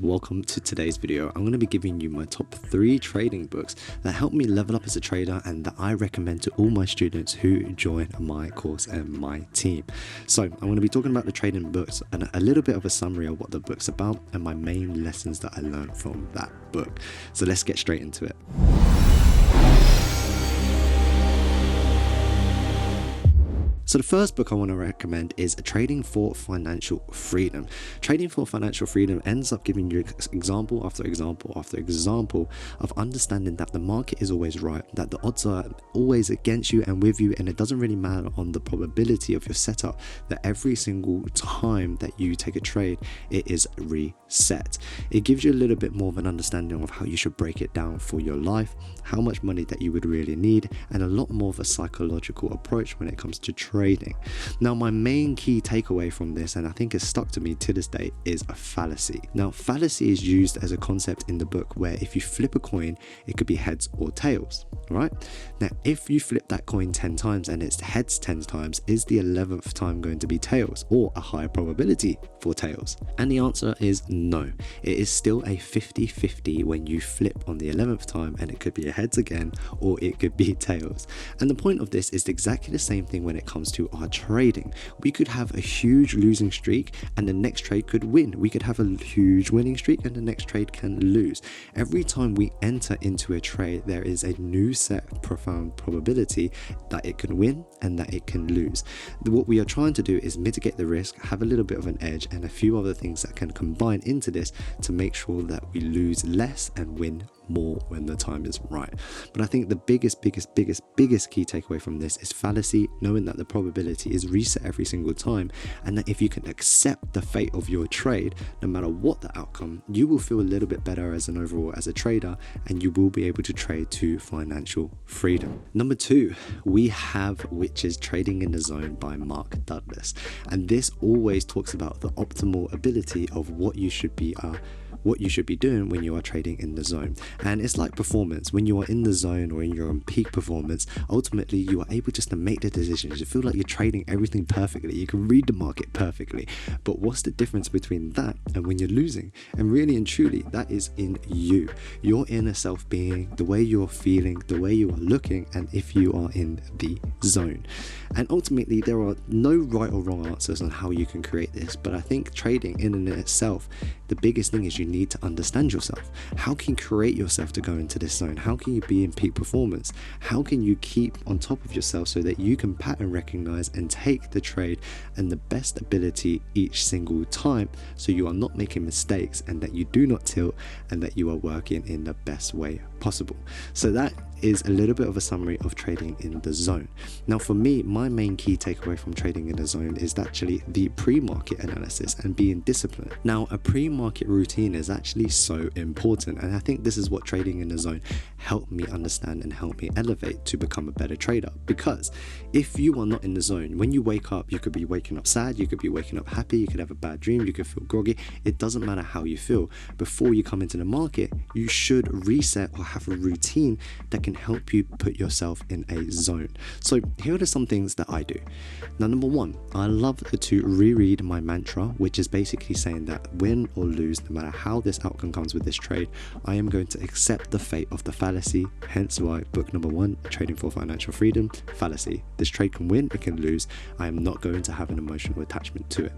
welcome to today's video. I'm going to be giving you my top 3 trading books that helped me level up as a trader and that I recommend to all my students who join my course and my team. So I'm going to be talking about the trading books and a little bit of a summary of what the book's about and my main lessons that I learned from that book. So let's get straight into it. So the first book I want to recommend is Trading for Financial Freedom. Trading for Financial Freedom ends up giving you example after example after example of understanding that the market is always right, that the odds are always against you and with you, and it doesn't really matter on the probability of your setup, that every single time that you take a trade, it is reset. It gives you a little bit more of an understanding of how you should break it down for your life, how much money that you would really need, and a lot more of a psychological approach when it comes to trading. Now, my main key takeaway from this, and I think it's stuck to me to this day, is a fallacy. Now, fallacy is used as a concept in the book where if you flip a coin, it could be heads or tails, right? Now, if you flip that coin 10 times and it's heads 10 times, is the 11th time going to be tails or a higher probability for tails? And the answer is no. It is still a 50-50 when you flip on the 11th time, and it could be a heads again or it could be tails. And the point of this is exactly the same thing when it comes to our trading. We could have a huge losing streak and the next trade could win. We could have a huge winning streak and the next trade can lose. Every time we enter into a trade, there is a new set of profound probability that it can win and that it can lose. What we are trying to do is mitigate the risk, have a little bit of an edge, and a few other things that can combine into this to make sure that we lose less and win more when the time is right. But I think the biggest key takeaway from this is fallacy, knowing that the probability is reset every single time, and that if you can accept the fate of your trade, no matter what the outcome, you will feel a little bit better as a trader, and you will be able to trade to financial freedom. Number 2, we have, which is Trading in the Zone by Mark Douglas, and this always talks about the optimal ability of what you should be doing when you are trading in the zone. And it's like performance. When you are in the zone or you're on peak performance, ultimately you are able just to make the decisions. You feel like you're trading everything perfectly. You can read the market perfectly. But what's the difference between that and when you're losing? And really and truly, that is in you. Your inner self being, the way you're feeling, the way you are looking, and if you are in the zone. And ultimately, there are no right or wrong answers on how you can create this. But I think trading in and itself, the biggest thing is you need to understand yourself. How can you create yourself to go into this zone? How can you be in peak performance? How can you keep on top of yourself so that you can pattern recognize and take the trade and the best ability each single time, so you are not making mistakes and that you do not tilt and that you are working in the best way possible. So that is a little bit of a summary of trading in the zone. Now, for me, my main key takeaway from trading in the zone is actually the pre-market analysis and being disciplined. Now, a pre-market routine is actually so important, and I think this is what trading in the zone helped me understand and helped me elevate to become a better trader. Because if you are not in the zone, when you wake up, you could be waking up sad, you could be waking up happy, you could have a bad dream, you could feel groggy. It doesn't matter how you feel. Before you come into the market, you should reset or have a routine that can help you put yourself in a zone. So here are some things that I do. Now, number 1, I love to reread my mantra, which is basically saying that win or lose, no matter how this outcome comes with this trade, I am going to accept the fate of the fallacy. Hence why book number 1, Trading for Financial Freedom, fallacy. This trade can win, it can lose. I am not going to have an emotional attachment to it.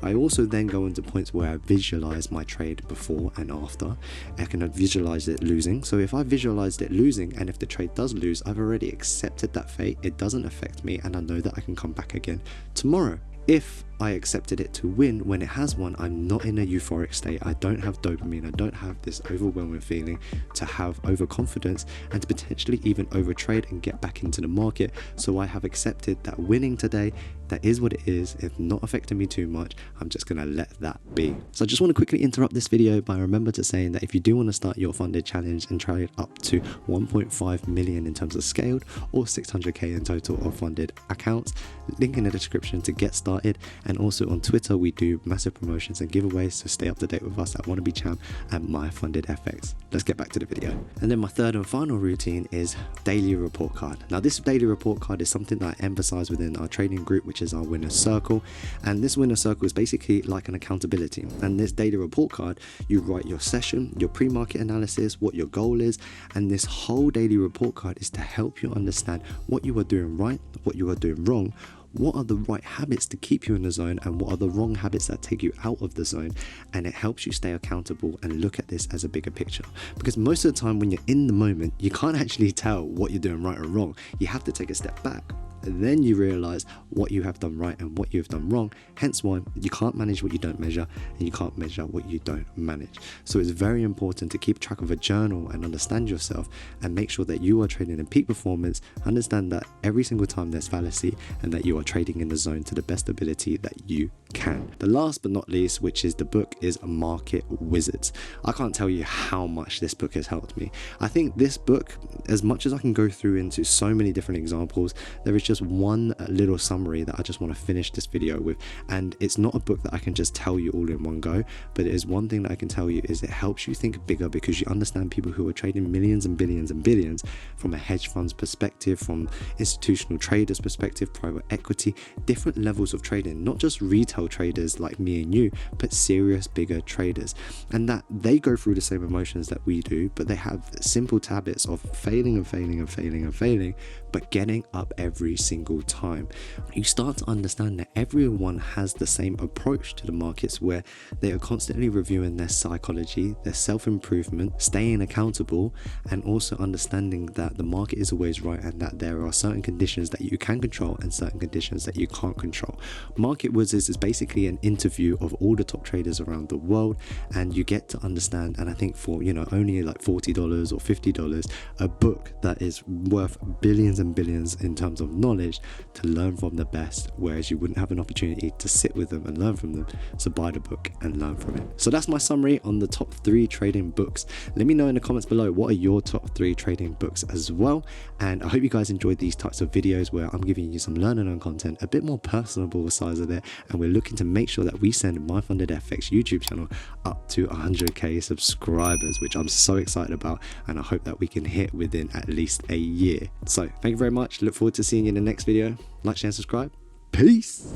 I also then go into points where I visualize my trade before and after. I can visualize it losing. So if I visualized it losing, and if the trade does lose, I've already accepted that fate. It doesn't affect me, and I know that I can come back again tomorrow. If I accepted it to win when it has won, I'm not in a euphoric state. I don't have dopamine. I don't have this overwhelming feeling to have overconfidence and to potentially even overtrade and get back into the market. So I have accepted that winning today, that is what it is. It's not affecting me too much. I'm just going to let that be. So I just want to quickly interrupt this video by remember to saying that if you do want to start your funded challenge and trade up to 1.5 million in terms of scaled or 600k in total of funded accounts, link in the description to get started. And also on Twitter, we do massive promotions and giveaways, so stay up to date with us at Wannabe Champ and MyFundedFX. Let's get back to the video. And then my third and final routine is daily report card. Now this daily report card is something that I emphasize within our trading group, which is our winner circle. And this winner circle is basically like an accountability. And this daily report card, you write your session, your pre-market analysis, what your goal is, and this whole daily report card is to help you understand what you are doing right, what you are doing wrong, what are the right habits to keep you in the zone, and what are the wrong habits that take you out of the zone. And it helps you stay accountable and look at this as a bigger picture, because most of the time when you're in the moment, you can't actually tell what you're doing right or wrong. You have to take a step back, and then you realize what you have done right and what you have done wrong. Hence why you can't manage what you don't measure, and you can't measure what you don't manage. So it's very important to keep track of a journal and understand yourself and make sure that you are trading in peak performance. Understand that every single time there's fallacy, and that you are trading in the zone to the best ability that you can. The last but not least, which is the book, is Market Wizards. I can't tell you how much this book has helped me. I think this book, as much as I can go through into so many different examples, there is just one little summary that I just want to finish this video with. And it's not a book that I can just tell you all in one go, but it is one thing that I can tell you is it helps you think bigger, because you understand people who are trading millions and billions and billions from a hedge fund's perspective, from institutional traders perspective, private equity, different levels of trading, not just retail traders like me and you, but serious bigger traders, and that they go through the same emotions that we do, but they have simple habits of failing and failing and failing and failing, but getting up every single time. You start to understand that everyone has the same approach to the markets, where they are constantly reviewing their psychology, their self-improvement, staying accountable, and also understanding that the market is always right, and that there are certain conditions that you can control and certain conditions that you can't control. Market Wizards is basically an interview of all the top traders around the world, and you get to understand, and I think for only like $40 or $50, a book that is worth billions and billions in terms of knowledge to learn from the best, whereas you wouldn't have an opportunity to sit with them and learn from them. So buy the book and learn from it. So that's my summary on the top 3 trading books. Let me know in the comments below, what are your top 3 trading books as well. And I hope you guys enjoyed these types of videos where I'm giving you some learning and content, a bit more personable size of it, and we're looking to make sure that we send MyFundedFX YouTube channel up to 100k subscribers, which I'm so excited about, and I hope that we can hit within at least a year. So thank you very much. Look forward to seeing you in the next video. Like, share, and subscribe. Peace.